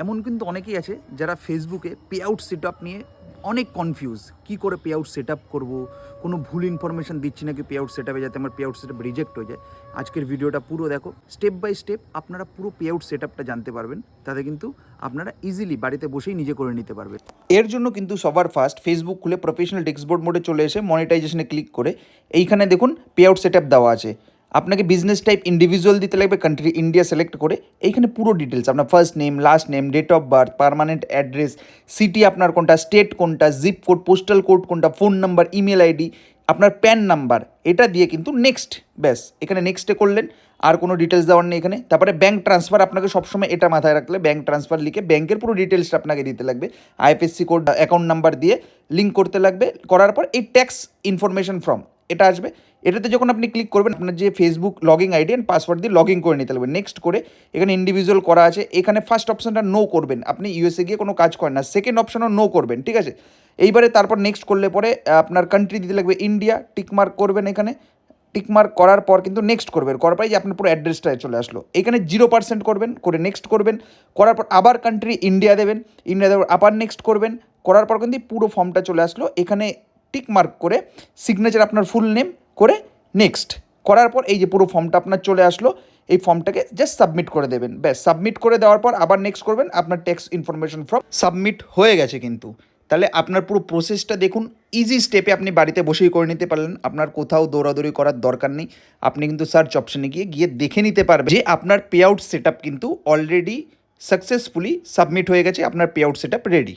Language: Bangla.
এমন কিন্তু অনেকেই আছে যারা ফেসবুকে পে আউট সেট আপ নিয়ে অনেক কনফিউজ, কী করে পে আউট সেট আপ করবো, কোনো ভুল ইনফরমেশান দিচ্ছি নাকি পে আউট সেট আপে, যাতে আমার pay out set up reject হয়ে যায়। আজকের ভিডিওটা পুরো দেখো, স্টেপ বাই স্টেপ আপনারা পুরো পে আউট সেট আপটা জানতে পারবেন। তাতে কিন্তু আপনারা ইজিলি বাড়িতে বসেই নিজে করে নিতে পারবেন। এর জন্য কিন্তু সবার ফার্স্ট ফেসবুক খুলে প্রফেশনাল ডেস্কবোর্ড মোডে চলে এসে মনিটাইজেশনে ক্লিক করে এইখানে দেখুন পে আউট সেট আপ দেওয়া আছে। আপনাকে বিজনেস টাইপ ইন্ডিভিজুয়াল দিতে লাগবে, কান্ট্রি ইন্ডিয়া সিলেক্ট করে এইখানে পুরো ডিটেলস আপনার first name, last name, date of birth, permanent address, city আপনার কোনটা, স্টেট কোনটা, জিপ কোড, পোস্টাল কোড কোনটা, ফোন নাম্বার, ইমেল আইডি, আপনার প্যান নাম্বার, এটা দিয়ে কিন্তু নেক্সট, ব্যাস এখানে নেক্সটে করলেন। আর কোনো ডিটেলস দেওয়ার নেই এখানে। তারপরে ব্যাঙ্ক ট্রান্সফার, আপনাকে সবসময় এটা মাথায় রাখলে ব্যাঙ্ক ট্রান্সফার লিখে ব্যাঙ্কের পুরো ডিটেলসটা আপনাকে দিতে লাগবে। আইএফএসসি কোড, অ্যাকাউন্ট নাম্বার দিয়ে লিঙ্ক করতে লাগবে। করার পর এই ট্যাক্স ইনফরমেশন ফর্ম এটা আসবে। এটাতে যখন আপনি ক্লিক করবেন, আপনার যে Facebook login ID and password দিয়ে লগ ইন করে নিতে লাগবে। নেক্সট করে এখানে ইন্ডিভিজুয়াল করা আছে, এখানে ফার্স্ট অপশনটা নো করবেন। আপনি ইউএসএ গিয়ে কোনো কাজ করেন না, সেকেন্ড অপশনও নো করবেন, ঠিক আছে। এইবারে তারপর নেক্সট করলে পরে আপনার কান্ট্রি দিতে লাগবে ইন্ডিয়া, টিকমার্ক করবেন এখানে। টিকমার্ক করার পর কিন্তু নেক্সট করবেন, করার পরে যে আপনার পুরো অ্যাড্রেসটা চলে আসলো। এখানে 0% করবেন, করে নেক্সট করবেন। করার পর আবার কান্ট্রি ইন্ডিয়া দেবেন, ইন্ডিয়া দেওয়ার আবার নেক্সট করবেন। করার পর কিন্তু পুরো ফর্মটা চলে আসলো। এখানে টিকমার্ক করে সিগনেচার আপনার ফুল নেম করে নেক্সট করার পর এই যে পুরো ফর্মটা আপনার চলে আসলো। এই ফর্মটাকে জাস্ট সাবমিট করে দেবেন, ব্যাস। সাবমিট করে দেওয়ার পর আবার নেক্সট করবেন, আপনার ট্যাক্স ইনফরমেশন ফর্ম সাবমিট হয়ে গেছে কিন্তু। তাহলে আপনার পুরো প্রসেসটা দেখুন, ইজি স্টেপে আপনি বাড়িতে বসেই করে নিতে পারলেন। আপনার কোথাও দৌড়াদৌড়ি করার দরকার নেই। আপনি কিন্তু সার্চ অপশানে গিয়ে দেখে নিতে পারবেন যে আপনার পে আউট সেট আপ কিন্তু অলরেডি সাকসেসফুলি সাবমিট হয়ে গেছে, আপনার pay out set up ready.